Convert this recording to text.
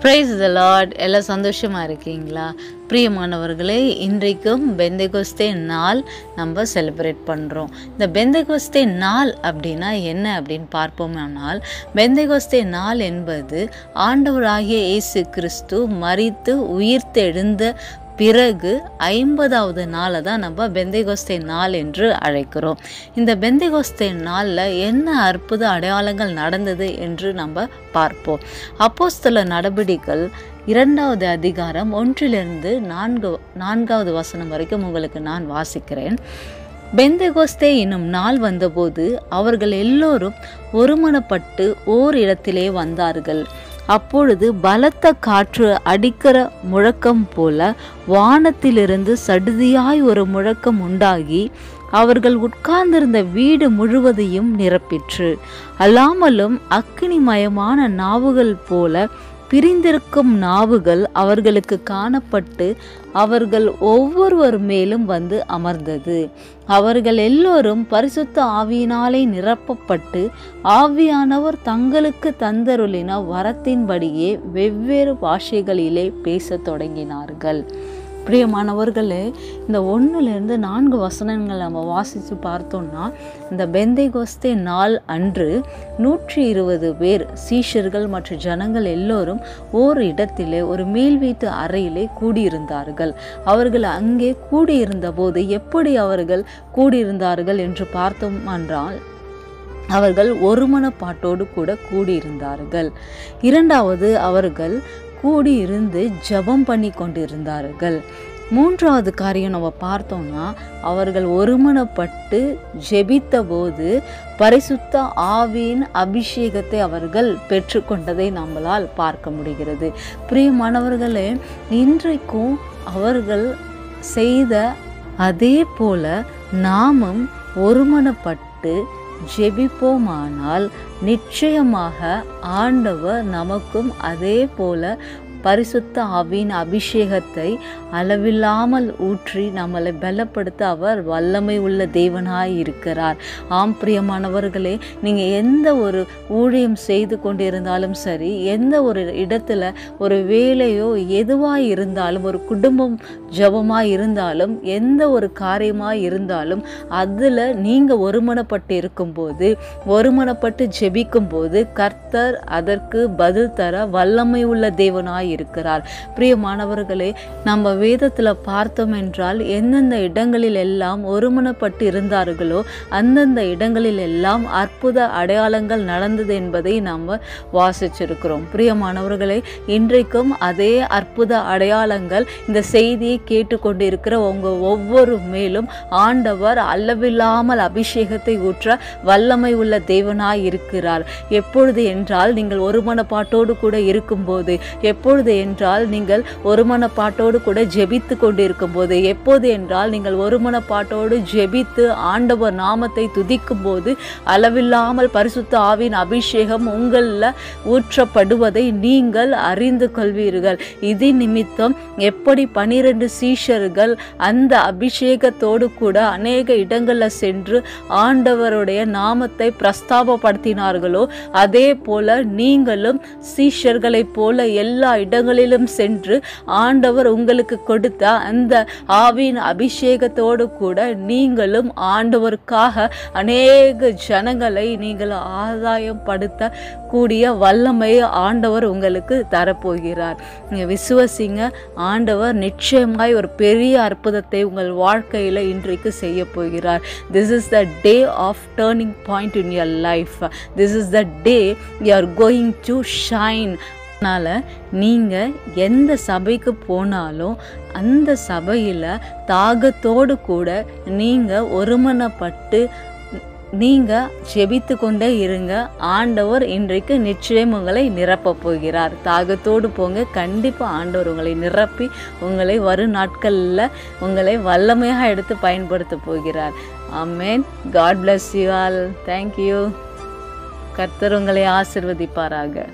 Praise the Lord. எல்லாம் சந்தோஷமாக இருக்கீங்களா? பிரியமானவர்களே, இன்றைக்கும் பெந்தெகோஸ்தே நாள் நம்ம செலிப்ரேட் பண்ணுறோம். இந்த பெந்தெகோஸ்தே நாள் அப்படின்னா என்ன அப்படின்னு பார்ப்போமானால், பெந்தெகோஸ்தே நாள் என்பது ஆண்டவராகிய இயேசு கிறிஸ்து மரித்து உயிர்த்தெழுந்த பிறகு 50வது நாளை தான் நம்ம பெந்தெகோஸ்தே நாள் என்று அழைக்கிறோம். இந்த பெந்தெகோஸ்தே நாளில் என்ன அற்புத அடையாளங்கள் நடந்தது என்று நம்ம பார்ப்போம். அப்போஸ்தல நடபடிகள் 2வது அதிகாரம் 1 4வது வசனம் வரைக்கும் உங்களுக்கு நான் வாசிக்கிறேன். பெந்தெகோஸ்தே என்னும் நாள் வந்தபோது அவர்கள் எல்லோரும் ஒருமனப்பட்டு ஓர் இடத்திலே வந்தார்கள். அப்பொழுது பலத்த காற்று அடிக்கிற முழக்கம் போல வானத்திலிருந்து சடுதியாய் ஒரு முழக்கம் உண்டாகி அவர்கள் உட்கார்ந்திருந்த வீடு முழுவதையும் நிரப்பிற்று. அல்லாமலும் அக்கினிமயமான நாவுகள் போல பிரிந்திருக்கும் நாவுகள் அவர்களுக்கு காணப்பட்டு அவர்கள் ஒவ்வொருவர் மேலும் வந்து அமர்ந்தது. அவர்கள் எல்லோரும் பரிசுத்த ஆவியினாலே நிரப்பப்பட்டு ஆவியானவர் தங்களுக்கு தந்தருளின வரத்தின்படியே வெவ்வேறு பாஷைகளிலே பேசத் தொடங்கினார்கள். பிரியமானவர்களே, இந்த 1 4 வசனங்கள் நம்ம வாசித்து பார்த்தோம்னா, இந்த பெந்தெகோஸ்தே நாள் அன்று 120 பேர் சீஷர்கள் மற்றும் ஜனங்கள் எல்லோரும் ஓர் இடத்திலே ஒரு மேல் வீட்டு அறையிலே கூடியிருந்தார்கள். அவர்கள் அங்கே கூடியிருந்த போது எப்படி அவர்கள் கூடியிருந்தார்கள் என்று பார்த்தோம் என்றால், அவர்கள் ஒருமனப்பாட்டோடு கூட கூடியிருந்தார்கள். 2வது, அவர்கள் கூடியிருந்து ஜெபம் பண்ணி கொண்டிருந்தார்கள். 3வது காரியம் நம்ம பார்த்தோம்னா, அவர்கள் ஒருமனப்பட்டு ஜெபித்த போது பரிசுத்த ஆவியின் அபிஷேகத்தை அவர்கள் பெற்றுக்கொண்டதை நம்மளால் பார்க்க முடிகிறது. பிரியமானவர்களே, இன்றைக்கும் அவர்கள் செய்த அதே போல நாமும் ஒருமனப்பட்டு ஜெபிப்போமானால் நிச்சயமாக ஆண்டவர் நமக்கும் அதே போல பரிசுத்த ஆவியின் அபிஷேகத்தை அளவில்லாமல் ஊற்றி நம்மளை பலப்படுத்த அவர் வல்லமை உள்ள தேவனாய் இருக்கிறார். ஆம் பிரியமானவர்களே, நீங்கள் எந்த ஒரு ஊழியம் செய்து கொண்டிருந்தாலும் சரி, எந்த ஒரு இடத்துல ஒரு வேலையோ எதுவாக இருந்தாலும், ஒரு குடும்பம் ஜெபமாக இருந்தாலும், எந்த ஒரு காரியமாக இருந்தாலும், அதில் நீங்கள் ஒருமனப்பட்டு இருக்கும்போது, ஒருமனப்பட்டு ஜெபிக்கும்போது கர்த்தர் அதற்கு பதில் தர வல்லமை உள்ள தேவனாய் இருக்கிறார். பிரியமானவர்களே, நம்ம வேதத்துல பார்த்தோம் என்றால், எந்தெந்த இடங்களில் எல்லாம் ஒருமனப்பட்டு இருந்தார்களோ அந்தந்த இடங்களில் எல்லாம் அற்புத அடையாளங்கள் நடந்தது என்பதை நம்ம வாசிச்சிருக்கிறோம். பிரியமானவர்களே, இன்றைக்கும் அதே அற்புத அடையாளங்கள் இந்த செய்தியை கேட்டுக்கொண்டு இருக்கிற உங்க ஒவ்வொரு மேலும் ஆண்டவர் அளவில்லாமல் அபிஷேகத்தை ஊற்ற வல்லமை உள்ள தேவனாய் இருக்கிறார். எப்பொழுது என்றால், நீங்கள் ஒருமனப்பாட்டோடு கூட இருக்கும்போது, எப்பொழுது என்றால் நீங்கள் ஒருமனப்பாட்டோடு கூட ஜெபித்து கொண்டிருக்கும் போது, எப்போது என்றால் நீங்கள் ஒருமனப்பாட்டோடு ஜெபித்து ஆண்டவர் நாமத்தை துதிக்கும் போது அளவில்லாமல் பரிசுத்த ஆவியின் அபிஷேகம் உங்களில் ஊற்றப்படுவதை நீங்கள் அறிந்து கொள்வீர்கள். இது நிமித்தம் எப்படி 12 சீஷர்கள் அந்த அபிஷேகத்தோடு கூட அநேக இடங்களில் சென்று ஆண்டவருடைய நாமத்தை பிரஸ்தாபப்படுத்தினார்களோ, அதே போல நீங்களும் சீஷர்களைப் போல எல்லா இடங்களிலும் சென்று ஆண்டவர் உங்களுக்கு கொடுத்த அந்த ஆவியின் அபிஷேகத்தோடு கூட நீங்களும் ஆண்டவருக்காக அநேக ஜனங்களை நீங்கள் ஆதாயப்படுத்த கூடிய வல்லமை ஆண்டவர் உங்களுக்கு தரப்போகிறார். நீங்கள் விசுவசிங்க, ஆண்டவர் நிச்சயமாய் ஒரு பெரிய அற்புதத்தை உங்கள் வாழ்க்கையில் இன்றைக்கு செய்ய போகிறார். This is the day of turning point in your life. This is the day you are going to shine. அதனால் நீங்கள் எந்த சபைக்கு போனாலும் அந்த சபையில் தாகத்தோடு கூட நீங்கள் ஒருமனப்பட்டு நீங்கள் ஜெபித்து கொண்டே இருங்க. ஆண்டவர் இன்றைக்கு நிச்சயம் உங்களை நிரப்ப போகிறார். தாகத்தோடு போங்க, கண்டிப்பாக ஆண்டவர் உங்களை நிரப்பி உங்களை வரும் நாட்களில் உங்களை வல்லமையாக எடுத்து பயன்படுத்த போகிறார். ஆமென். God bless you all. Thank you. கர்த்தர் உங்களை ஆசீர்வதிப்பாராக.